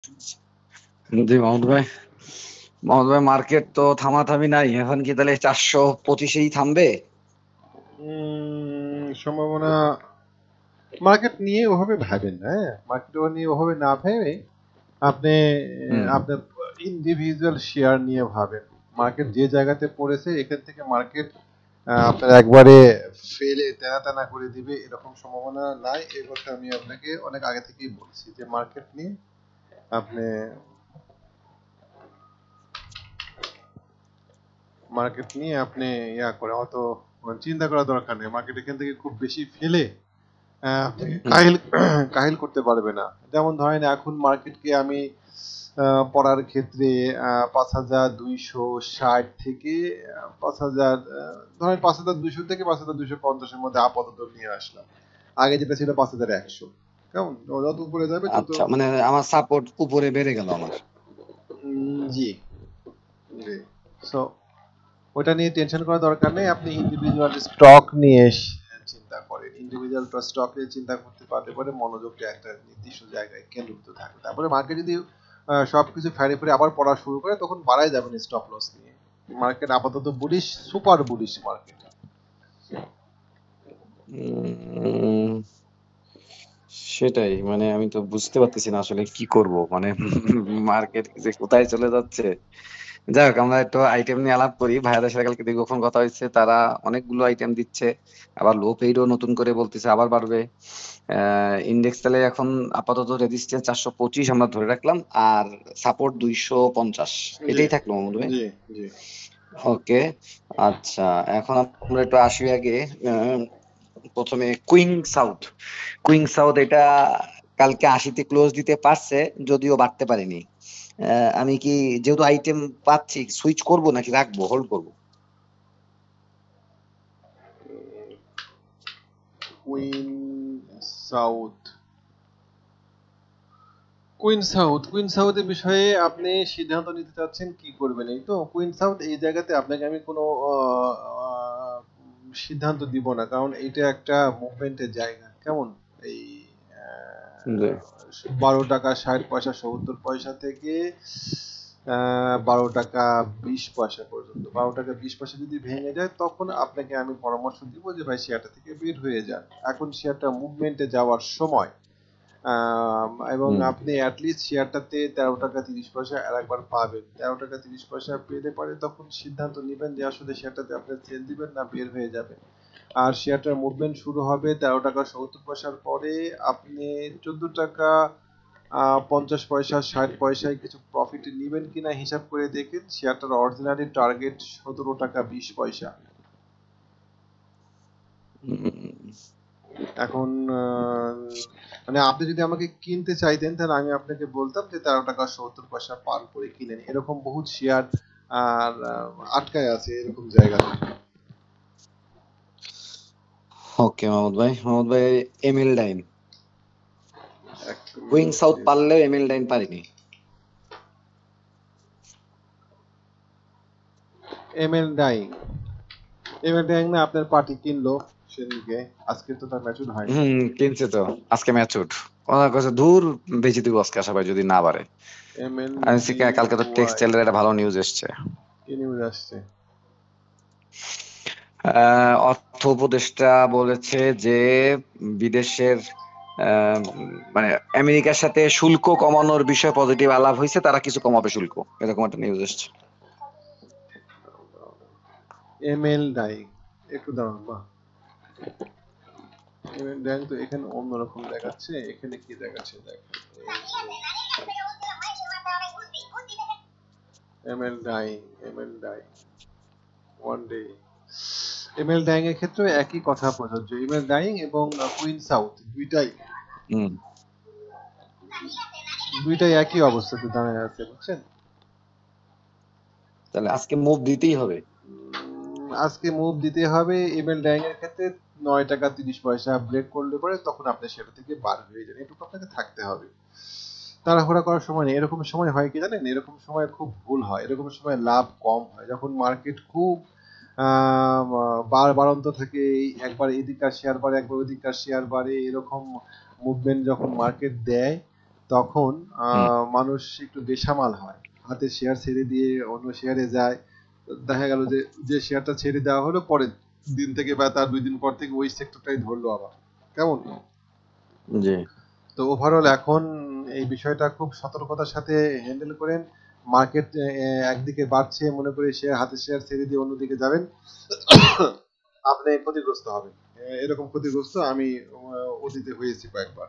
জি মাহমুদ ভাই মার্কেট তো থামাথামি নাই, এখন কি তাহলে 425-এই থামবে? সম্ভাবনা মার্কেট নিয়ে ওভাবে ভাবেন না, হ্যাঁ, মার্কেট নিয়ে ওভাবে না ভেবে আপনি হুম। আপনার ইন্ডিভিজুয়াল শেয়ার নিয়ে ভাবেন। মার্কেট যে জায়গাতে পড়েছে এখান থেকে মার্কেট আপনার একবারে ফেলে তেনা তেনা করে দিবে এরকম সম্ভাবনা নাই। এই কথা আমি আপনাকে অনেক আগে থেকেই বলছি যে আপনি মার্কেট নিয়ে আপনি ইয়া করে অত চিন্তা করা দরকার নেই। মার্কেট এখান থেকে খুব বেশি ফেলে আপনাকে হুম। কাহিল কাহিল করতে পারবে না। যেমন ধরেন এখন মার্কেটকে আমি পড়ার ক্ষেত্রে 5,260 থেকে 5,000, ধরেন 5,200 থেকে 5,250-এর মধ্যে আপাতত নিয়ে আসলাম। আগে যেটা ছিল 5,100। কেমন? যত উপরে যাবে তত আচ্ছা, মানে আমার সাপোর্ট উপরে বেড়ে গেল আমার। জি জি। সো ওটা নিয়ে টেনশন করার দরকার নেই। আপনি ইন্ডিভিজুয়াল স্টক নিয়ে চিন্তা করেন। ইন্ডিভিজুয়াল স্টক নিয়ে চিন্তা করতে পারলে পরে মনোযোগটা একটা নির্দিষ্ট জায়গায় কেন্দ্রীভূত থাকবে। তারপরে মার্কেট যদি সবকিছু ফেরে ফেরে আবার পড়া শুরু করে তখন বাড়াই যাবেন স্টপ লস নিয়ে। মার্কেট আপাতত বুলিশ, সুপার বুলিশ মার্কেট। উম, সেটাই, মানে আমি তো বুঝতে পারতেছি না আসলে কি করব, মানে মার্কেট যে কোথায় চলে যাচ্ছে। যাই হোক, আমরা একটু আইটেম নিয়ে আলাপ করি। ভাইয়াদের সাথে কালকে দীর্ঘক্ষণ কথা হয়েছে, তারা অনেকগুলো আইটেম দিচ্ছে, আবার লো পেইডও নতুন করে বলতেছে আবার বাড়বে। ইন্ডেক্স তাহলে এখন আপাতত রেজিস্ট্যান্স 425 আমরা ধরে রাখলাম, আর সাপোর্ট 250, জি এটাই থাকলো মাহমুদ ভাই। জি জি। ওকে। আচ্ছা, এখন আমরা একটু আসি আগে। আহ, প্রথমে কুইং সাউথ এটা কালকে 80-তে ক্লোজ দিতে পারছে, যদিও বাড়তে পারেনি। আমি কি, যেহেতু আইটেম পাচ্ছি, সুইচ করব নাকি রাখবো, হোল্ড করব? কুইন সাউথ, কুইন সাউথের বিষয়ে আপনি সিদ্ধান্ত নিতে চাচ্ছেন কি করবেন, এই তো? কুইন সাউথ এই জায়গাতে আপনাকে আমি কোনো সিদ্ধান্ত দিব না, কারণ এটা একটা মুভমেন্টের জায়গা। কেমন? এই জি। 12 টাকা 60 পয়সা 70 পয়সা থেকে 12 টাকা 20 পয়সা পর্যন্ত, 12 টাকা 20 পয়সা যদি ভেঙে যায় তখন আপনাকে আমি পরামর্শ দিব যে ভাই শেয়ারটা থেকে বের হয়ে যান। এখন শেয়ারটা মুভমেন্টে যাওয়ার সময়। এবং হুম। আপনি অ্যাটলিস্ট শেয়ারটাতে 13 টাকা 30 পয়সা আর একবার পাবেন। 13 টাকা 30 পয়সা পেলে পরে তখন সিদ্ধান্ত নেবেন যে আসলে শেয়ারটাতে আপনি সেল দিবেন না বের হয়ে যাবেন। আর শেয়ারটার মুভমেন্ট শুরু হবে 13 টাকা 70 পয়সার পরে। আপনি 14 টাকা 50 পয়সা 60 পয়সায় কিছু প্রফিট নেবেন কিনা হিসাব করে দেখেন। শেয়ারটার অরিজিনালি টার্গেট 17 টাকা 20 পয়সা। উম, এখন মানে আপনি যদি আমাকে কিনতে চাইতেন তাহলে আমি আপনাকে বলতাম যে 13 টাকা 70 পয়সা পার করে কিনেন। এরকম বহুত শেয়ার আর আটকায় আছে এরকম জায়গাতে। ওকে মাহমুদ ভাই, এমিল ডাইন। এক কুইং মিনিট সাউথ প্লিজ। পারলেও এমিল ডাইন পারিনি। এমএল ডাইং, এমএল ডাইং না আপনার পার্টি কিনলো সেদিনকে? আজকে তো তার ম্যাচুর হয়নি। হুম, কিনছে তো। আজকে ম্যাচ উঠ, ওনার কাছে দূর, বেঁচে দিব আজকে আশা পাই যদি না বাড়ে। এমএল আমি ডি কালকে তো ওয়াই টেক্সটাইলের একটা ভালো নিউজ এসছে। কি নিউজ আসছে? অর্থ উপদেষ্টা বলেছে যে বিদেশের, আহ, মানে আমেরিকার সাথে শুল্ক কমানোর বিষয়ে পজিটিভ আলাপ হয়েছে, তারা কিছু কমাবে শুল্ক, এরকম একটা নিউজ এসছে। এমএল ডাইং, একটু দাঁড়ান বা। এমএল ডাইং তো এখানে অন্যরকম দেখাচ্ছে, এখানে কি দেখাচ্ছে দেখেন। ML Dyeing, ML Dyeing one day. ML Dyeing এর ক্ষেত্রে একই কথা প্রযোজ্য। এমএল ডাইং এবং কুইন সাউথ হুম। দুইটাই একই অবস্থাতে দাঁড়ায় আছে, বুঝছেন? তাহলে আজকে মুভ দিতেই হবে। আজকে মুভ দিতে হবে। এমএল ডাইং এর ক্ষেত্রে 9 টাকা 30 পয়সা ব্রেক করলে পরে তখন আপনি সেটা থেকে বার হয়ে যান, এটুকু আপনাকে থাকতে হবে। তাড়াহুড়া করার সময় নেই। এরকম সময় হয় কি জানেন, এরকম সময় খুব ভুল হয়, এরকম সময় লাভ কম হয় যখন মার্কেট খুব বাড়ন্ত থাকে। একবার এদিককার শেয়ার বাড়ে একবার ওদিককার শেয়ার বাড়ে, এরকম মুভমেন্ট যখন মার্কেট দেয় তখন হুম মানুষ একটু বেসামাল হয়, হাতে শেয়ার ছেড়ে দিয়ে অন্য শেয়ারে যায়। দেখা গেল যে যে শেয়ারটা ছেড়ে দেওয়া হলো পরের দিন থেকে বা তার 2 দিন পর থেকে ওই সেক্টরটাই ধরলো আবার। কেমন? জি। তো ওভারঅল এখন এই বিষয়টা খুব সতর্কতার সাথে হ্যান্ডেল করেন। মার্কেট একদিকে বাড়ছে মনে করে শেয়ার, হাতে শেয়ার ছেড়ে দিয়ে অন্যদিকে যাবেন, আপনি ক্ষতিগ্রস্ত হবেন। এরকম ক্ষতিগ্রস্ত আমি অতীতে হয়েছি কয়েকবার।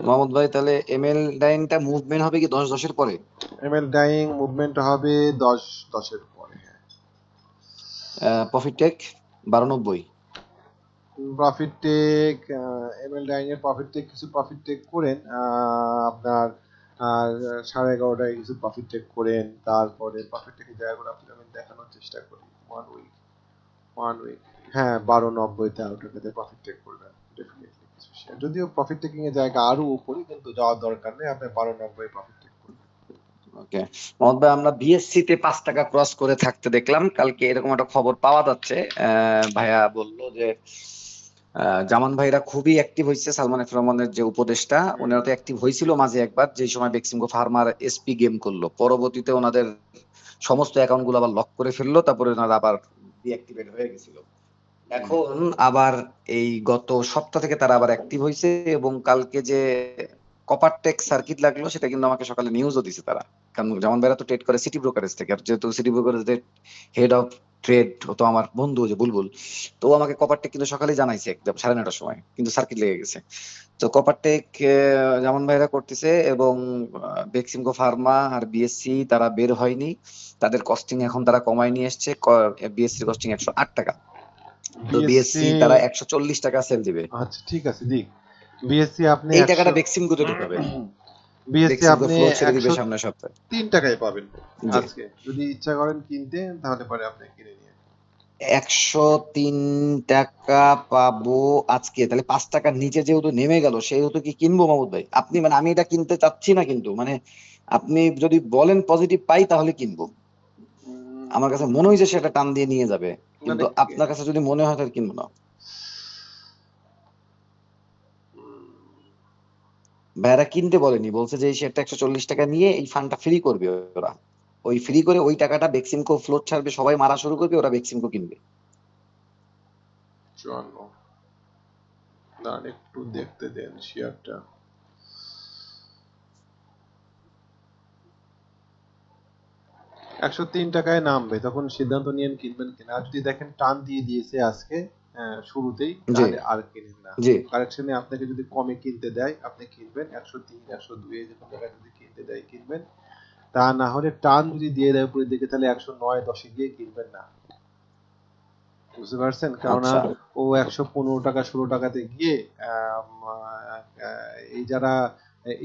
মোহাম্মদ ভাই তাহলে এমএল ডাইনটা মুভমেন্ট হবে কি 10-10 এর পরে? এমএল ডাইং মুভমেন্ট হবে 10-10 এর পরে। Profit take 12.90। Profit take, ML Dyeing এর প্রফিট টেক, কিছু প্রফিট টেক করেন আপনার 11:30টায় কিছু প্রফিট টেক করেন। তারপরে প্রফিট টেকের জায়গাগুলো আমি দেখানোর চেষ্টা করি। ওয়ান উইক হ্যাঁ 12.90 13 টাকাতে প্রফিট টেক করবেন ডেফিনেটলি কিছু শেয়ার, যদিও প্রফিট টেকিং এর জায়গা আরো উপরে, কিন্তু যাওয়ার দরকার নেই, আপনি 12.90 প্রফিট টেক করবেন। ওকে মোহাম্মদ ভাই, আমরা বিএসসি তে 5 টাকা ক্রস করে থাকতে দেখলাম কালকে, এরকম একটা খবর পাওয়া যাচ্ছে। ভাইয়া বললো যে জামান ভাইরা খুবই অ্যাক্টিভ হয়েছে, সালমান এফ রহমানের যে উপদেষ্টা ওনারা তো অ্যাক্টিভ হয়েছিল মাঝে একবার, যে সময় বেক্সিমকো ফার্মার এসপি গেম করলো, পরবর্তীতে ওনাদের সমস্ত অ্যাকাউন্ট গুলো আবার লক করে ফেললো, তারপরে ওনারা আবার ডিঅ্যাক্টিভেট হয়ে গেছিল। এখন আবার এই গত সপ্তাহ থেকে তারা আবার অ্যাক্টিভ হয়েছে, এবং কালকে যে কপারটেক সার্কিট লাগলো সেটা কিন্তু আমাকে সকালে নিউজও দিছে তারা। কারণ যেমন ভাইরা তো ট্রেড করে সিটি ব্রোকারেজ থেকে, আর যেহেতু সিটি ব্রোকারেজের হেড অফ ট্রেড ও তো আমার বন্ধু যে বুলবুল, তো ও আমাকে কপারটেক কিন্তু সকালে জানাইছে একদম 9:30টার সময়, কিন্তু সার্কিট লেগে গেছে। তো কপারটেক যেমন ভাইরা করতেছে, এবং বেক্সিমকো ফার্মা আর বিএসসি তারা বের হয়নি, তাদের কস্টিং এখন তারা কমায় নিয়ে এসছে। বিএসসি কস্টিং 108 টাকা, তো বিএসসি, বিএসসি তারা 140 টাকা সেল দিবে। আচ্ছা ঠিক আছে দিক। বিএসসি আপনি এই 100, টাকাটা বেক্সিমকোতে ঢুকাবে, বিএসসি বেক্সিমকো আপনি ফ্লোট ছেড়ে দিবে 103 সামনের সপ্তাহে। টাকায় পাবেন জি, আজকে, যদি ইচ্ছা করেন কিনতে তাহলে পরে আপনি কিনে নিন। 103 টাকা পাবো আজকে, তাহলে 5 টাকার নিচে যেহেতু নেমে গেল সেহেতু কি কিনবো মাহমুদ ভাই? আপনি মানে, আমি এটা কিনতে চাচ্ছি না কিন্তু মানে, আপনি যদি বলেন পজিটিভ পাই তাহলে কিনবো। আমার কাছে মনে হয়েছে সেটা টান দিয়ে নিয়ে যাবে, মানে কিন্তু আপনার কাছে যদি মনে হয় তাহলে কিনবো না। ভাইয়ারা কিনতে বলেনি, বলছে যে এই শেয়ারটা 140 টাকা নিয়ে এই ফান্ডটা ফ্রি করবে ওরা, ওই ফ্রি করে ওই টাকাটা বেক্সিমকো ফ্লোট ছাড়বে, সবাই মারা শুরু করবে, ওরা বেক্সিমকো কিনবে। 54, না একটু দেখতে দেন শেয়ারটা। 103 টাকায় নামবে, তখন সিদ্ধান্ত নিয়েন কিনবেন কিনা। আর যদি দেখেন টান দিয়ে দিয়েছে আজকে শুরুতেই, জি তাহলে আর কিনেন না। জি। কারেকশনে আপনাকে যদি কমে কিনতে দেয় আপনি কিনবেন, 103 102 এরকম জায়গায় যদি কিনতে দেয় কিনবেন। তা না হলে টান যদি দিয়ে দেয় উপরের দিকে, তাহলে 109 10-এ গিয়ে কিনবেন না। বুঝতে পারছেন? কেননা আচ্ছা। ও 115 টাকা 16 টাকাতে গিয়ে এই যারা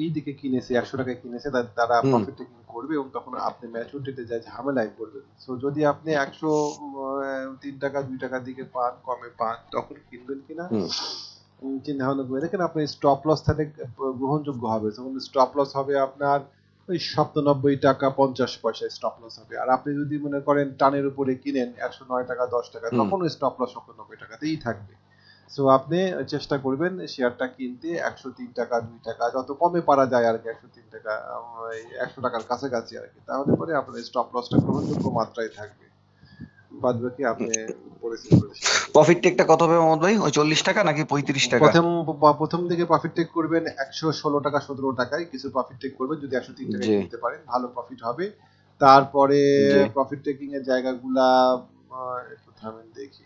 এই দিকে কিনেছে 100 টাকায় কিনেছে তারা হুম প্রফিট টেকিং করবে, এবং তখন আপনি ম্যাচুরিটিতে যায় ঝামেলায় পড়বেন। সো যদি আপনি 103 টাকা 2 টাকার দিকে পান, কমে পান, তখন কিনবেন কিনা হুম চিন্তা ভাবনা করে দেখেন। আপনি স্টপ লস তাহলে গ্রহণযোগ্য হবে, তখন স্টপ লস হবে আপনার ওই 97 টাকা 50 পয়সায় স্টপ লস হবে। আর আপনি যদি মনে করেন টানের উপরে কিনেন 109 টাকা 10 টাকা, হুম। তখন ওই স্টপ লস 97 টাকাতেই থাকবে। সো আপনি চেষ্টা করবেন শেয়ারটা কিনতে 103 টাকা 2 টাকা যত কমে পারা যায় আর কি, 103 টাকা 100 টাকার কাছাকাছি আর কি, তাহলে পরে আপনার স্টপ লসটা গ্রহণযোগ্য মাত্রায় থাকবে। বাদ বাকি আপনি পরিস্থিতি বুঝে সিদ্ধান্ত প্রফিট নেবেন। টেকটা কত হবে মোহাম্মদ ভাই, ওই 40 টাকা নাকি 35 টাকা? প্রথম দিকে প্রফিট টেক করবেন 116 টাকা 17 টাকায়, কিছু প্রফিট টেক করবেন যদি 103 টাকায় জি কিনতে পারেন, ভালো প্রফিট হবে। তারপরে জি। প্রফিট টেকিং এর জায়গাগুলা একটু থামেন দেখি।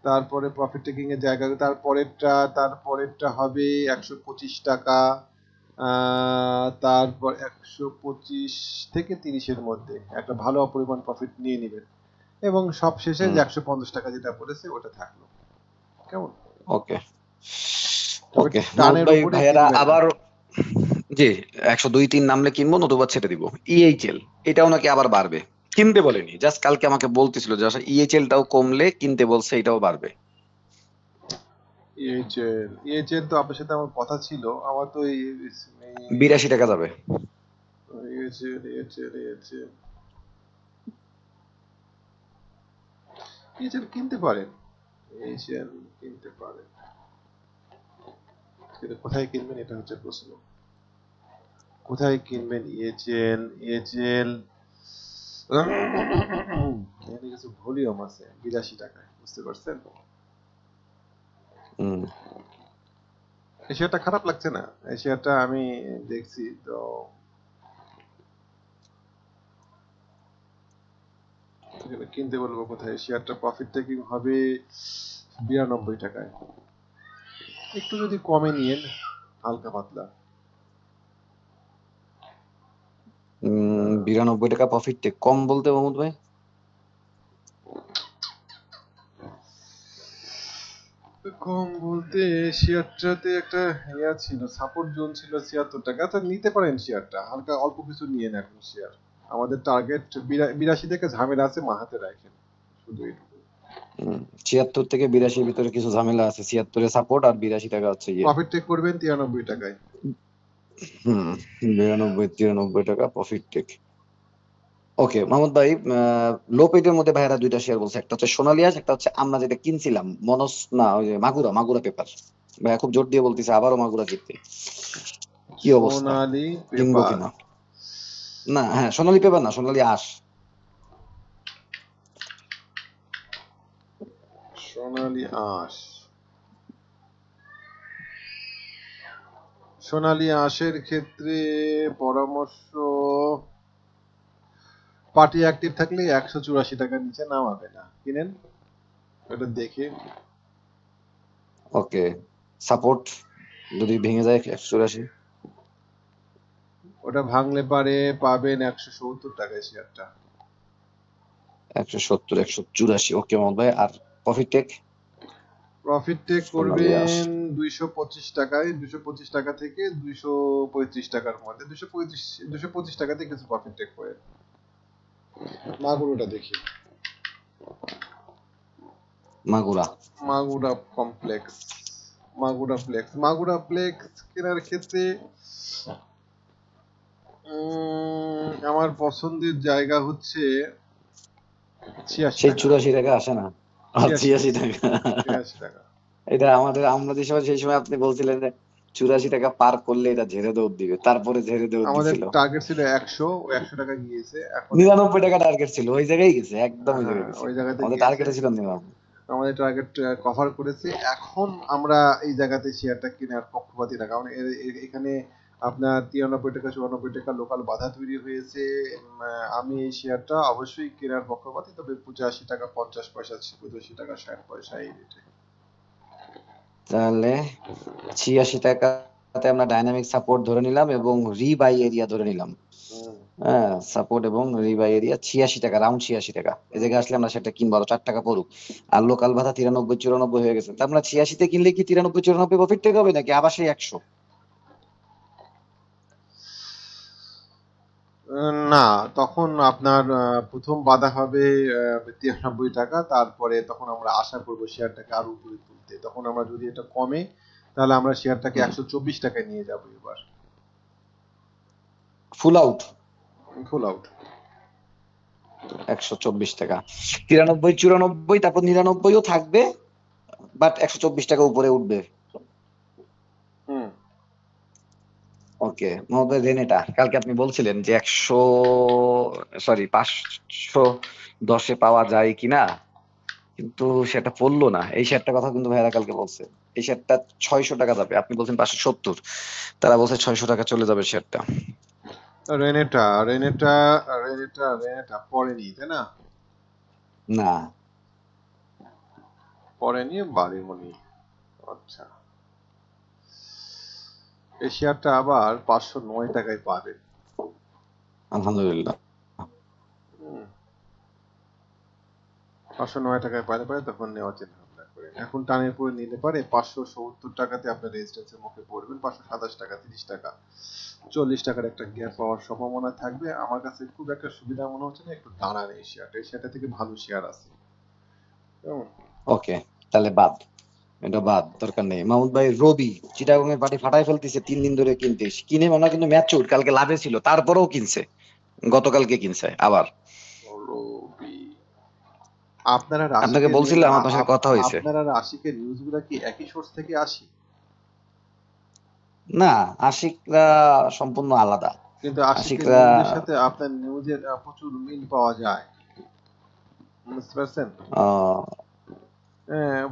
তারপরে প্রফিট টেকিং এর জায়গা, তারপরেরটা হবে 125 টাকা, তারপর 125 থেকে 30-এর মধ্যে একটা ভালো পরিমাণ প্রফিট নিয়ে নেবেন, এবং সব শেষে যে হুম 150 টাকা যেটা পড়েছে ওটা থাকলো। কেমন? ওকে তবে ওকে মোহাম্মদ টানের ভাই, উপরে ভাইয়ারা কিনবেন না। আবার জি 102-3 নামলে কিনবো, নতুবা ছেড়ে দিব। ইএইচএল এটাও নাকি আবার বাড়বে, কিনতে বলেনি, জাস্ট কালকে আমাকে বলতেছিল যে আসলে ইএইচএল টাও কমলে কিনতে বলছে, এটাও বাড়বে। ইএইচএল তো আপনার সাথে আমার কথা ছিল, আমার তো 82 টাকা যাবে। ইএইচএল কিনতে পারেন, এশিয়ান কিনতে পারেন, কিন্তু কোথায় কিনবেন এটা হচ্ছে প্রশ্ন। কোথায় কিনবেন ইএচএল? ইএচএল এখানে কিছু ভলিউম আছে 82 টাকায়, বুঝতে পারছেন? এই শেয়ারটা খারাপ লাগছে না, এই শেয়ারটা আমি দেখছি তো কিনতে বলবো কোথায়। শেয়ারটা প্রফিট টেকিং হবে 92 টাকায়, একটু যদি কমে নিয়েন হালকা পাতলা। 92 টাকা প্রফিট টেক কম বলতে মাহমুদ ভাই? কম বলতে শেয়ারটাতে একটা ইয়া ছিল, সাপোর্ট জোন ছিল 76 টাকা, তো নিতে পারেন শেয়ারটা, হালকা অল্প কিছু নিয়ে নেন এখন শেয়ার। আমাদের টার্গেট 82 থেকে ঝামেলা আছে, মাহাতে রাখেন শুধু এইটুকু। 76 থেকে 82 ভিতরে কিছু ঝামেলা আছে, 76 এ সাপোর্ট আর 82 টাকা হচ্ছে ইয়ে। প্রফিট টেক করবেন 93 টাকায়। 92 টাকা প্রফিট টেক। ওকে মাহমুদ ভাই, লো পেটের মধ্যে ভাইরা দুইটা শেয়ার বলছে, একটা হচ্ছে সোনালিয়াস, একটা হচ্ছে আমরা যেটা কিনছিলাম মনস, না ওই যে মাগুরা পেপার। ভাইয়া খুব জোর দিয়ে বলতেছে আবারও মাগুরা জিততে, কি অবস্থা, সোনালী কিনবো পেপার, কিনা? না হ্যাঁ, সোনালী পেপার না, সোনালী আঁশ। সোনালী আঁশ। সোনালী আঁশের ক্ষেত্রে পরামর্শ, পার্টি অ্যাক্টিভ থাকলে 184 টাকার নিচে নামাবে না, কিনেন এটা দেখে। ওকে, সাপোর্ট যদি ভেঙে যায় 184? ওটা ভাঙলে পারে পাবেন 170 টাকায় শেয়ারটা। 170, 184, ওকে মাহমুদ ভাই। আর প্রফিট টেক? প্রফিট টেক সোনালী আঁশ করবেন 225 টাকায়, 225 টাকা থেকে 235 টাকার মধ্যে, 225 টাকাতে কিছু প্রফিট টেক করে। মাগুরাটা দেখি, মাগুরা মাগুরা কমপ্লেক্স, মাগুরা প্লেক্স কেনার ক্ষেত্রে আমার পছন্দের জায়গা হচ্ছে 86 সেই টাকা। 84 টাকা আসে না, 86 টাকা। 83 টাকা। এটা আমরা যে সময়, সেই সময় আপনি বলছিলেন যে 84 টাকা পার করলে এটা ঝেড়ে দৌড় দিবে, তারপরে ঝেড়ে দৌড় আমাদের দিছিল। টার্গেট ছিল 100, ও 100 টাকা গিয়েছে এখন। 99 টাকা টার্গেট ছিল, ওই জায়গায় গেছে, একদম ওই জায়গায় গেছে। ওই জায়গাতে আমাদের গিয়েছে, টার্গেটে ছিল 99। আমাদের টার্গেট কভার করেছে। এখন আমরা এই জায়গাতে শেয়ারটা কেনার পক্ষপাতী না, কারণ এখানে আপনার 93 টাকা 94 টাকা লোকাল বাধা তৈরি হয়েছে। আমি এই শেয়ারটা অবশ্যই কেনার পক্ষপাতী, তবে 85 টাকা 50 পয়সা, 85 টাকা 60 পয়সা এই রেটে। তাহলে 86 টাকাতে আমরা ডাইনামিক সাপোর্ট ধরে নিলাম এবং রিবাই এরিয়া ধরে নিলাম। হ্যাঁ, সাপোর্ট এবং রিবাই এরিয়া 86 টাকা, রাউন্ড 86 টাকা। এই জায়গায় আসলে আমরা সেটা কিনবো, আরো 4 টাকা পড়ুক। আর লোকাল বাধা 93 94 হয়ে গেছে, তা আমরা 86 তে কিনলে কি 93 94 প্রফিট টেক হবে নাকি আবার সেই 100? না, তখন আপনার প্রথম বাধা হবে 93 টাকা, তারপরে তখন আমরা আশা করব শেয়ারটাকে আরো উপরে তুলতে। তখন আমরা যদি এটা কমে, তাহলে আমরা শেয়ারটাকে 124 টাকায় নিয়ে যাব এবার। ফুল আউট ফুল আউট 124 টাকা, 93 94, তারপর 99 ও থাকবে, বাট 124 টাকা উপরে উঠবে। ওকে মোহাম্মদ রেনেটা, কালকে আপনি বলছিলেন যে 510-এ পাওয়া যায় কিনা, কিন্তু সেটা পড়লো না। এই শেয়ারটার কথা কিন্তু ভাইরা কালকে বলছে, এই শেয়ারটা 600 টাকা যাবে, আপনি বলছেন 570, তারা বলছে 600 টাকা চলে যাবে শেয়ারটা। রেনেটা পড়েনি, তাই না? না, পড়েনি, বাড়িমনি। আচ্ছা, এই শেয়ারটা আবার 509 টাকায় পাবেন। আলহামদুলিল্লাহ। 509 টাকায় পারে তখন নেওয়ার চিন্তা ভাবনা করেন। এখন টানের পরে নিতে পারে 570 টাকাতে আপনার রেজিস্ট্যান্সের মুখে পড়বেন, 527 টাকা 30 টাকা 40 টাকার একটা গ্যাপ পাওয়ার সম্ভাবনা থাকবে। আমার কাছে খুব একটা সুবিধা মনে হচ্ছে না, একটু দাঁড়ান এই শেয়ারটা, এই শেয়ারটা থেকে ভালো শেয়ার আছে। ওকে, তাহলে বাদ, এটা বাদ, দরকার নেই। মাহমুদ ভাই রবি চিটাগং এর পার্টি ফাটাই ফেলতেছে 3 দিন ধরে, কিনে মনে হয় কিন্তু ম্যাচিউর, কালকে লাভে ছিল, তারপরেও কিনছে, গতকালকে কিনছে আবার। রবি আপনারা আপনাকে রাশিকের বলছিলাম আপনার সাথে কথা হয়েছে। আপনারা রাশিকের নিউজগুলো কি একই সোর্স থেকে আসে? না, আশিকরা সম্পূর্ণ আলাদা। কিন্তু আশিকের আশিকরা নিউজের সাথে আপনার নিউজের প্রচুর মিল পাওয়া যায়, বুঝতে পারছেন? আহ,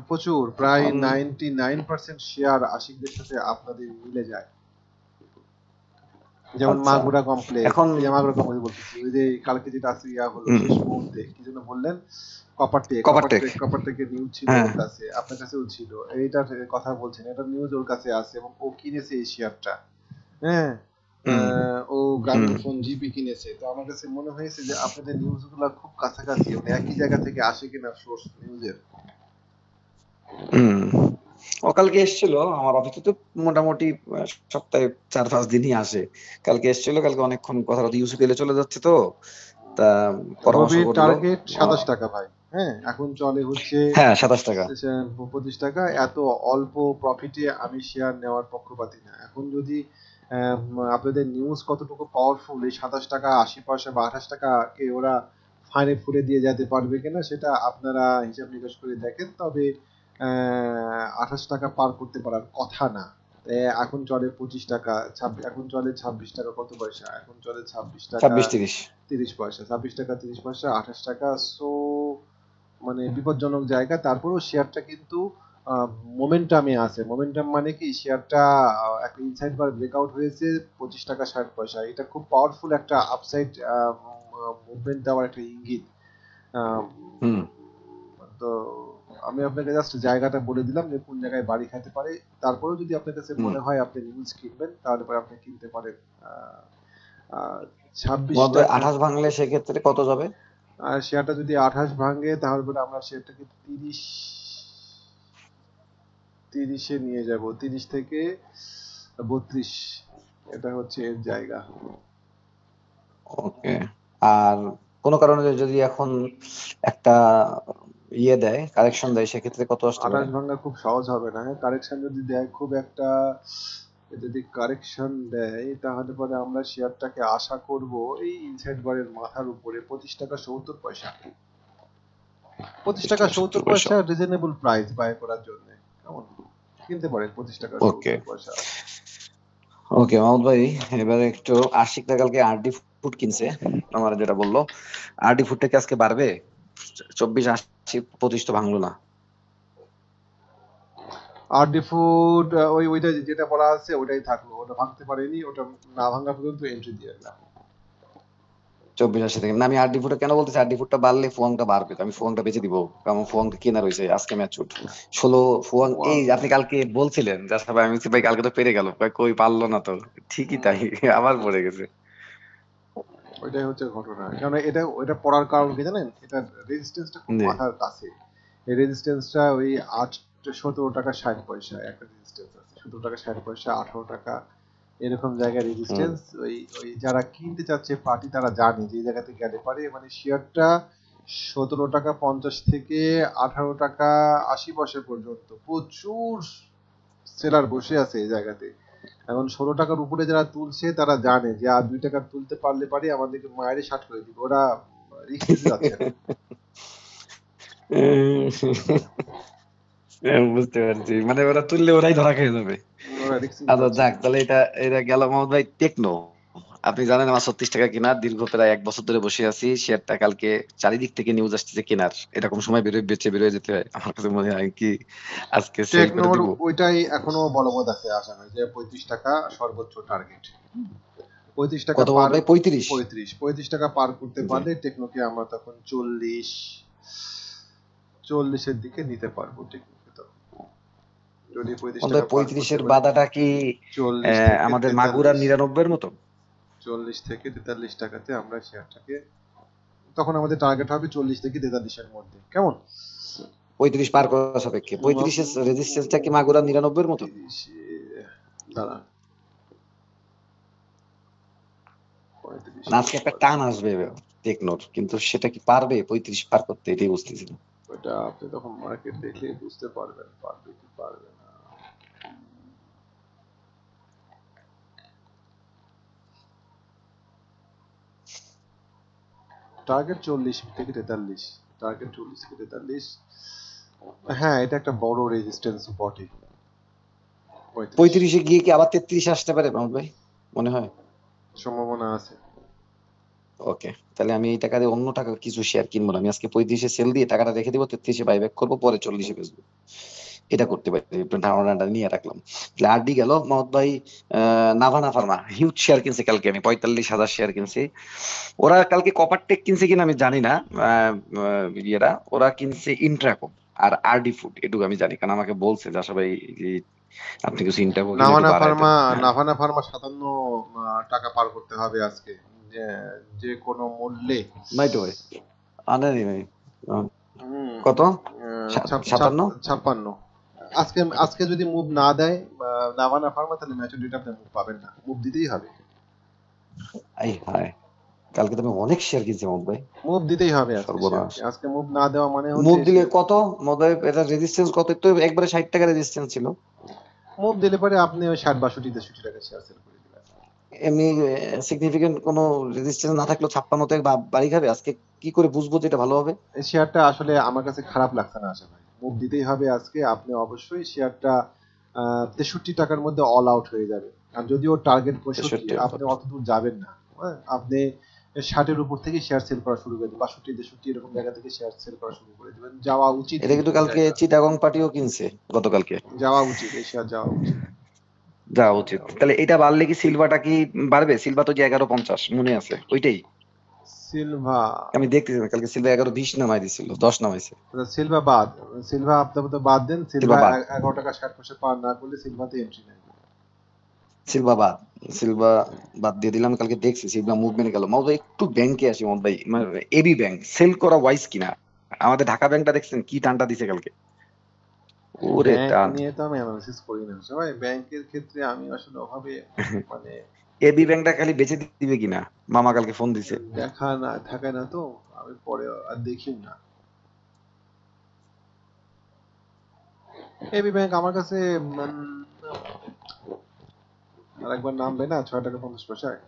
প্রচুর, প্রায় এখন 99% শেয়ার আশিকদের সাথে আপনাদের মিলে যায়। যেমন আচ্ছা মাগুরা কমপ্লেক্স, এখন এই যে মাগুরা কমপ্লেক্স বলতেছি, ওই যে কালকে যেটা আছে ইয়া হলো হুম, শেষ মুহূর্তে কি যেন বললেন, কপারটেক, কভারটেক। কপারটেকের নিউজ ছিল হ্যাঁ। ওর কাছে, আপনার কাছেও ছিল, এইটার কথা বলছেন, এটার নিউজ ওর কাছে আছে এবং ও কিনেছে এই শেয়ারটা। হ্যাঁ, হুম। ও হুম। গ্রামীণফোন জিপি কিনেছে। তো আমার কাছে মনে হয়েছে যে আপনাদের নিউজগুলো খুব কাছাকাছি, মানে একই জায়গা থেকে আসে কিনা সোর্স নিউজের। হুম। ও কালকে এসেছিল আমার অফিসে, তো মোটামুটি সপ্তাহে 4-5 দিনই আসে। কালকে এসেছিল, কালকে অনেকক্ষণ কথা কথা, ইউসিপিএল চলে যাচ্ছে তো, তা পরামর্শ রবির করলো। টার্গেট আহ, 27 টাকা ভাই। হ্যাঁ, এখন চলে হচ্ছে হ্যাঁ, 27 টাকা। 25 টাকা। এত অল্প প্রফিটে আমি শেয়ার নেওয়ার পক্ষপাতী না। এখন যদি আপনাদের নিউজ কতটুকু পাওয়ারফুল, এই 27 টাকা 80 পয়সা বা 28 টাকাকে ওরা ফাইনে ফুলে দিয়ে যেতে পারবে কিনা সেটা আপনারা হিসাব নিকাশ করে দেখেন। তবে 28 টাকা পার করতে পারার কথা না। এখন চলে 25 টাকা, এখন চলে 26 টাকা কত পয়সা, এখন চলে 26 টাকা 26-30। 30 পয়সা, 26 টাকা 30 পয়সা, 28 টাকা। সো মানে বিপজ্জনক জায়গা। তারপরেও শেয়ারটা কিন্তু মোমেন্টামে আছে। মোমেন্টাম মানে কি, শেয়ারটা একটা ইনসাইড বার ব্রেকআউট হয়েছে 25 টাকা 60 পয়সা, এটা খুব পাওয়ারফুল একটা আপসাইড মুভমেন্ট দেওয়ার একটা ইঙ্গিত। আহ, হুম। তো আমি আপনাকে জাস্ট জায়গাটা বলে দিলাম যে কোন জায়গায় বাড়ি খাইতে পারে। তারপরেও যদি আপনার কাছে হুম। মনে হয় আপনি নিউজ কিনবেন, তাহলে পরে আপনি কিনতে পারেন। আহ, আহ, ছাব্বিশ মনে হয় টাকা 28 ভাঙলে সেক্ষেত্রে কত যাবে? আর শেয়ারটা যদি 28 ভাঙে তাহলে পরে আমরা শেয়ারটাকে 30-এ নিয়ে যাব, 30 থেকে 32, এটা হচ্ছে এর জায়গা। ওকে। আর কোনো কারণে যদি এখন একটা ইয়ে দেয়, কারেকশন দেয়, সেক্ষেত্রে কত আসতে পারে? 28 ভাঙা খুব সহজ হবে না। হ্যাঁ, কারেকশন যদি দেয়, খুব একটা যদি কারেকশন দেয় তাহলে পরে আমরা শেয়ারটাকে আশা করব এই ইনসাইড বারের মাথার উপরে 25 টাকা 70 পয়সা। 25 টাকা 70 পয়সা। পয়সা রিজনেবল প্রাইস বাই করার জন্য। কেমন, কিনতে পারেন 25 টাকা ওকে। 70 পয়সা। ওকে মাহমুদ ভাই, এবারে একটু আশিকটা কালকে আরডি ফুড কিনছে, আমার যেটা বললো, আরডি ফুডটা কি আজকে বাড়বে? 24, 80, 25 তো ভাঙলো না। আর ডি ফুড, ওইটা যেটা বলা আছে ওটাই থাকলো, ওটা ভাঙতে পারেনি, ওটা না ভাঙা পর্যন্ত এন্ট্রি দিয়ে রাখলাম। 24, 80 থেকে না, আমি আরডি ফুডটা কেন বলতেছি, আরডি ফুডটা বাড়লে ফুয়াংটা বাড়বে, তো আমি ফুয়াংটা বেঁচে দিব, কারণ ফুয়াংটা কেনা রয়েছে আজকে ম্যাচ উঠ 16 ফুয়াং। এই ওয়াং, যে আপনি কালকে বলছিলেন যে আচ্ছা ভাই, আমি বলছি, ভাই কালকে তো পেরে গেল, ভাই কই পারলো না তো, ঠিকই তাই, আবার পড়ে গেছে। ওইটাই হচ্ছে ঘটনা। কারণ ওইটা পড়ার কারণ কি জানেন, এটার রেজিস্ট্যান্সটা খুব জি। মাথার কাছে। এই রেজিস্ট্যান্সটা ওই 17 টাকা 60 পয়সা একটা রেজিস্ট্যান্স আছে, 17 টাকা 60 পয়সা, 18 টাকা, এরকম জায়গায় হুম। রেজিস্ট্যান্স। ওই ওই যারা কিনতে চাচ্ছে পার্টি তারা জানে যে এই জায়গাতে গেলে পারে, মানে শেয়ারটা 17 টাকা 50 থেকে 18 টাকা 80 পয়সা পর্যন্ত প্রচুর সেলার বসে আছে এই জায়গাতে। এখন 16 টাকার উপরে যারা তুলছে তারা জানে যে আর 2 টাকা তুলতে পারলে পারে আমাদেরকে মায়ের ষাট করে দিবে, ওরা রিস্ক নিতে যাচ্ছে না। বুঝতে পারছি, মানে ওরা তুললে ওরাই ধরা খেয়ে যাবে। ওরা রিস্ক নিতে আচ্ছা যাচ্ছে যাক, না। তাহলে এটা এটা গেল মোহাম্মদ ভাই টেকনো। আপনি জানেন আমার 36 টাকা কিনা, দীর্ঘ প্রায় 1 বছর ধরে বসে আছি শেয়ারটা, কালকে চারিদিক থেকে নিউজ আসতেছে কেনার, এরকম সময় বেরোয় বেঁচে বেরোয় যেতে হয়, আমার কাছে মনে হয় কি আজকে সেল করে টেকনোর দিব। ওইটাই এখনো বলবৎ আছে, আশা করি যে 35 টাকা সর্বোচ্চ টার্গেট। 35 টাকা কত পার, মোহাম্মদ ভাই, 35? 35 টাকা পার করতে জি। পারলে টেকনোকে আমরা তখন 40-এর দিকে নিতে পারবো টেকনোকে তখন, যদি পঁয়ত্রিশ মোহাম্মদ ভাই, টাকা পার করতে 35-এর পারি। বাধাটা কি 40 থেকে আমাদের মাগুরার 43, 99-এর মতো? 40 থেকে 43 টাকাতে আমরা শেয়ারটাকে, তখন আমাদের টার্গেট হবে 40 থেকে 43-এর মধ্যে। কেমন? 35 পার করার সাপেক্ষে 35-এর রেজিস্ট্যান্সটা কি মাগুরার 99-এর মতো? 35-এ দাঁড়ান, মানে 35-এর আজকে একটা পরে টান আসবে টেকনোর, কিন্তু সেটা কি পারবে 35 পার করতে, এটাই বুঝতেছি না। ওটা আপনি তখন মার্কেট দেখলে বুঝতে পারবেন পারবে কি পারবে না। টার্গেট 40 থেকে 43, টার্গেট 40 থেকে 43। হ্যাঁ, এটা একটা বড় রেজিস্ট্যান্স বটে। 35 35-এ গিয়ে কি আবার 33-এ আসতে পারে মাহমুদ ভাই মনে হয়? সম্ভাবনা আছে। ওকে, তাহলে আমি এই টাকা দিয়ে অন্য টাকা কিছু শেয়ার কিনবো না, আমি আজকে 35-এ সেল দিয়ে টাকাটা রেখে দিব, 33-এ বাইব্যাক করবো, পরে 40-এ বেচবো। এটা করতে পারি, একটু ধারণাটা নিয়ে রাখলাম। তাহলে আরডি গেল। মাহমুদ ভাই নাভানা ফার্মা হিউজ শেয়ার কিনছে কালকে, আমি 45,000 শেয়ার কিনছি। ওরা কালকে কপারটেক কিনছে কিনা আমি জানি না, ইয়েরা ওরা কিনছে ইন্ট্রাকো আর আরডি ফুড, এটুকু আমি জানি, কারণ আমাকে বলছে যে আশা ভাই এই আপনি কিছু ইন্ট্রাকো কিনে একটু নাভানা বাড়ায় দেন। ফার্মা হ্যাঁ, নাভানা ফার্মা 57 টাকা পার করতে হবে আজকে, যে যে কোনো মূল্যে। ভাই তো ভাই আনেনি ভাই। আহ, হুম, কত? 57? 56। আজকে আজকে যদি মুভ না দেয় নাভানা ফার্মা, তাহলে ম্যাচুরিটি আপনি মুভ পাবেন না, মুভ দিতেই হবে। আই হায়, কালকে তো আমি অনেক শেয়ার কিনছি মাহমুদ ভাই। মুভ দিতেই হবে আজকে সর্বনাশ। শেয়ারকে, আজকে মুভ না দেওয়া মানে মুভ হচ্ছে দিলে কত মাহমুদ ভাই? এটা রেজিস্ট্যান্স কত? তো একবারে 60 টাকা রেজিস্ট্যান্স ছিল। মুভ দিলে পরে আপনি ওই 60 62 63 টাকা শেয়ার সেল করে দিবেন। এমনি সিগনিফিকেন্ট কোনো রেজিস্ট্যান্স না থাকলেও 56 থেকে বাড়ি খাবে আজকে? কি করে বুঝবো যে এটা ভালো হবে? এই শেয়ারটা আসলে আমার কাছে খারাপ লাগছে না আশা ভাই, মুভ দিতেই হবে আজকে। আপনি অবশ্যই শেয়ারটা 63 টাকার মধ্যে অল আউট হয়ে যাবে। আর যদিও টার্গেট 65, 63 আপনি অত দূর যাবেন না। হ্যাঁ, আপনি 60-এর উপর থেকে শেয়ার সেল করা শুরু করে দেবেন, 62 63 এরকম জায়গা থেকে শেয়ার সেল করা শুরু করে দেবেন। যাওয়া উচিত এটা কিন্তু কিন্তু এই কালকে জায়গা, চিটাগং পার্টিও কিনছে গতকালকে। যাওয়া উচিত, এই শেয়ার যাওয়া উচিত। যাওয়া উচিত। তাহলে এটা বাড়লে কি সিলভাটা কি বাড়বে? সিলভা তো যে 11.50 মনে আছে ওইটাই। সিলভা, আমি দেখতেছি না, কালকে সিলভা 11.20 নামাই দিছিল, 10 নামাইছে। সিলভা বাদ, সিলভা আপাতত বাদ দেন। সিলভা সিলভা বাদ, 11 টাকা 60 পয়সা পার না করলে সিলভাতে এন্ট্রি নেই। সিলভা বাদ, সিলভা বাদ দিয়ে দিলাম। কালকে দেখছি সিলভা মুভমেন্ট গেল। মাহমুদ ভাই একটু ব্যাংকে আসি মাহমুদ ভাই, মানে এবি ব্যাংক সেল করা ওয়াইজ কিনা? আমাদের ঢাকা ব্যাংকটা দেখছেন কি টানটা দিছে কালকে, ওরে ব্যাংক টান। নিয়ে তো আমি অ্যানালিসিস করি না সবাই, ব্যাংকের ক্ষেত্রে আমি আসলে ওভাবে মানে এবি ব্যাংকটা খালি বেচে দিবে কিনা, মামা কালকে ফোন দিছে। দেখা না থাকে না, তো আমি পরে আর দেখিও না। এবি ব্যাংক আমার কাছে আরেকবার নামবে না 6 টাকা 50 পয়সায়।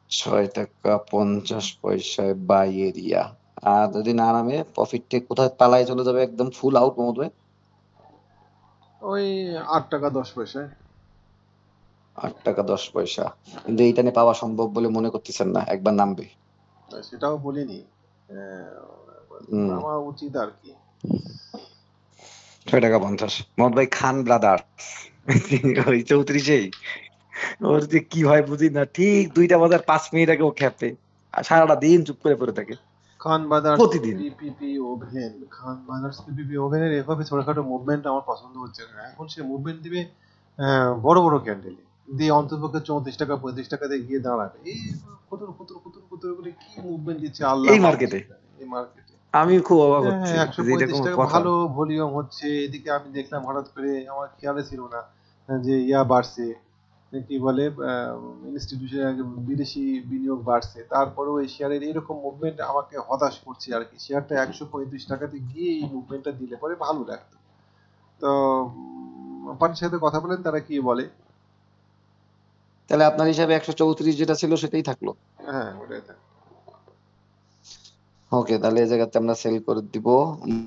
6 টাকা 50 পয়সায় বাই এরিয়া। আর যদি না নামে প্রফিট টেক কোথায় পালায় চলে যাবে, একদম ফুল আউট মাহমুদ ভাই। ওই 8 টাকা 10 পয়সায়। 8 টাকা 10 পয়সা, কিন্তু এইটা নিয়ে পাওয়া সম্ভব বলে মনে করতেছেন না, একবার নামবে। সেটাও বলিনি, হম। নামা উচিত আর কি। 6 টাকা 50। মোহাম্মদ ভাই খান ব্রাদার ওই 34-এই ওর যে কি হয় বুঝি না, ঠিক 2টা বাজার 5 মিনিট আগে ও খেপে, আর সারাটা দিন চুপ করে পড়ে থাকে খান ব্রাদার্স প্রতিদিন। পিপিপি ওভেন, খান ব্রাদার্স পিপিপি ওভেনের এভাবে ছোটখাটো মুভমেন্ট আমার পছন্দ হচ্ছে না। এখন সে মুভমেন্ট দিবে বড় বড় ক্যান্ডেলে দিয়ে, অন্ততপক্ষে 34 টাকা 35 টাকা দিয়ে গিয়ে দাঁড়াবে। এই কুতুর কুতুর কুতুর কুতুর করে কি মুভমেন্ট দিচ্ছে আল্লাহ এই ভালো মার্কেটে জানে। এই মার্কেটে আমি খুব অবাক হচ্ছি একশো যে এটা পঁয়ত্রিশ কোনো টাকা কথা। ভালো ভলিউম হচ্ছে, এদিকে আমি দেখলাম হঠাৎ করে, আমার খেয়ালে ছিল না যে ইয়া বাড়ছে, কি বলে ইনস্টিটিউশন, বিদেশি বিনিয়োগ বাড়ছে। তারপরেও এই শেয়ারের এরকম মুভমেন্ট আমাকে হতাশ করছে আর কি। শেয়ারটা 135 টাকাতে গিয়ে এই মুভমেন্টটা দিলে পরে ভালো লাগতো। তো পার্টির সাথে কথা বলেন, তারা কি বলে। তাহলে আপনার হিসাবে 134 যেটা ছিল সেটাই থাকলো। হ্যাঁ, ওটাই থাক। ওকে, তাহলে এই জায়গাতে আমরা সেল করে দিব।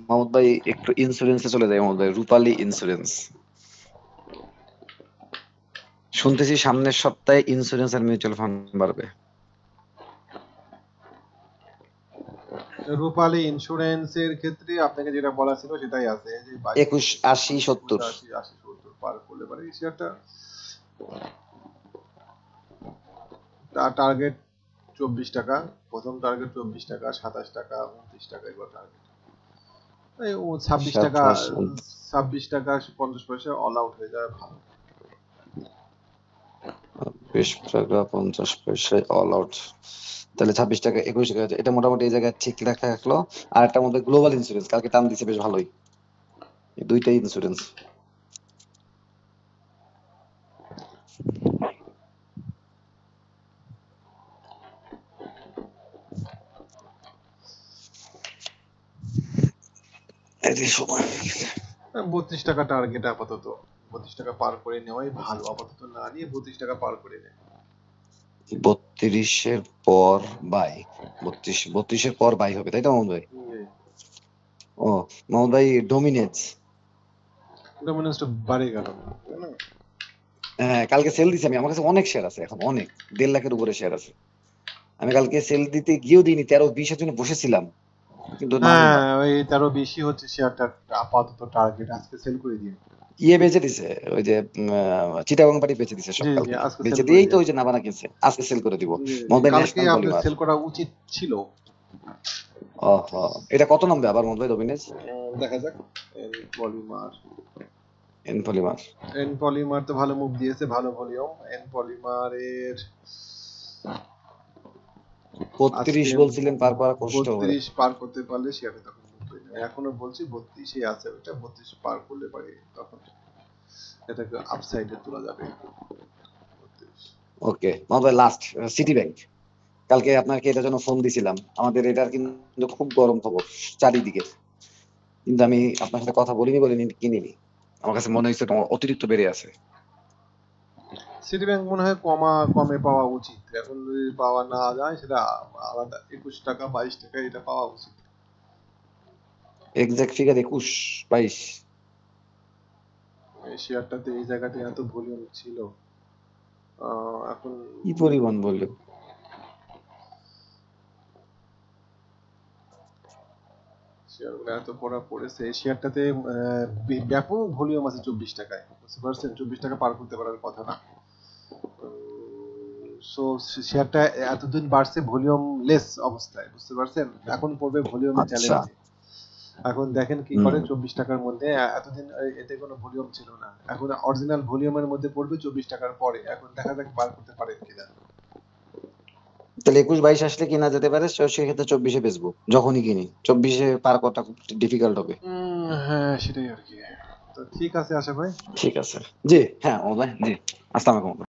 মাহমুদ ভাই একটু ইন্স্যুরেন্সে চলে যাই মাহমুদ ভাই, রূপালী ইন্স্যুরেন্স। শুনতেছি সামনের সপ্তাহে ইন্স্যুরেন্স আর মিউচুয়াল ফান্ড বাড়বে। রূপালী ইন্স্যুরেন্সের ক্ষেত্রে আপনাকে যেটা বলা ছিল সেটাই আছে, যে 22 21, 80, 70। 80 80 70 পার করলে পারে এই শেয়ারটা। টার্গেট 24 টাকা, প্রথম টার্গেট 24 টাকা, 27 টাকা, 29 টাকা, এগুলো টার্গেট। এই ও 26 টাকা, 27, 26 টাকা 50 পয়সা অল আউট হয়ে যাবে ভালো। 20 টাকা 50 পয়সায় অল আউট। তাহলে 26 টাকা 21 টাকা, এটা মোটামুটি এই জায়গায় ঠিক রাখা রাখলো। আর একটা মধ্যে গ্লোবাল ইন্স্যুরেন্স কালকে টান দিছে বেশ ভালোই, এই দুইটাই ইন্স্যুরেন্স। এই সময় 32 টাকা টার্গেট আপাতত, 32 টাকা পার করে নেওয়াই ভালো, আপাতত না নিয়ে 32 টাকা পার করে নেয়। 32-এর পর বাই 32-এর পর বাই হবে, তাই তো মাহমুদ ভাই? জি। ও মাহমুদ ভাই, ডোমিনেজ। ডমিনেন্সটা বাড়ে গেল, তাই না? হ্যাঁ, কালকে সেল দিছি আমি, আমার কাছে অনেক শেয়ার আছে এখন, অনেক 1.5 লাখের উপরে শেয়ার আছে। আমি কালকে সেল দিতে গিয়েও দিইনি, 13-20 এর জন্য বসেছিলাম কিন্তু না হ্যাঁ, দিলাম। ওই 13-20 হচ্ছে শেয়ারটা আপাতত টার্গেট, আজকে সেল করে দিন। ইয়ে বেচে দিছে, ওই যে চিটাগং পার্টি বেচে দিছে সব জি জি, কালকে। আজকে সেল বেচে করে দিয়েই তো দিন। ওই যে নাবানা কিনছে, আজকে সেল করে দিব। জি জি, মোহাম্মদ ভাই, কালকে ন্যাশনাল আপনার পলিমার। সেল করা উচিত ছিল। ওহ, এটা কত নামবে আবার মোহাম্মদ ভাই ডোমিনেজ? দেখা যাক। N polymer, N polymer N polymer তো ভালো মুভ দিয়েছে, ভালো ভলিউম। এন পলিমারের 32 আজকে বলছিলেন, পার করা কষ্ট হবে। 32 পার করতে পারলে শেয়ারটা তখন মুভ হয়ে যাবে। এখনো বলছি 32 আছে, ওটা 32 পার করলে পারে তখন এটাকে আপসাইডে তোলা যাবে। 32। ওকে মোহাম্মদ ভাই, লাস্ট সিটি ব্যাংক। কালকে আপনাকে এটার জন্য ফোন দিছিলাম, আমাদের এটার কিন্তু খুব গরম খবর চারিদিকে, কিন্তু আমি আপনার সাথে কথা বলিনি বলে কিনিনি। আমার কাছে মনে হয়েছে তোমার অতিরিক্ত বেড়ে আছে। সিটি ব্যাংক মনে হয় কমে পাওয়া উচিত, এখন যদি পাওয়া না যায় সেটা আলাদা। 21 টাকা 22 টাকা এটা পাওয়া উচিত। Exact figure 21-22। এই শেয়ারটাতে এই জায়গাতে এত ভলিউম ছিল, এখন কি পরিমাণ বললো! শেয়ারগুলো এত পড়া পড়েছে, এই শেয়ারটাতে ব্যাপক ভলিউম আছে 24 টাকায়, বুঝতে পারছেন? 24 টাকা পার করতে পারার কথা না। সো শেয়ারটা এতদিন বাড়ছে ভলিউম লেস অবস্থায়, বুঝতে পারছেন? এখন পড়বে ভলিউমের আচ্ছা। চ্যালেঞ্জে। এখন দেখেন কি হুম। করে। 24 টাকার মধ্যে এতদিন এতে কোনো ভলিউম ছিল না, এখন অরিজিনাল ভলিউমের মধ্যে পড়বে 24 টাকার পরে। এখন দেখা যাক বার করতে পারে কিনা। তাহলে 21-22 আসলে কিনা যেতে পারে, সেক্ষেত্রে 24-এ বেচবো যখনই কিনি। 24-এ পার করাটা খুব ডিফিকাল্ট হবে। হ্যাঁ, সেটাই আর কি। তো ঠিক আছে আশা ভাই। ঠিক আছে। জি হ্যাঁ, ও ভাই জি। আসসালামু আলাইকুম।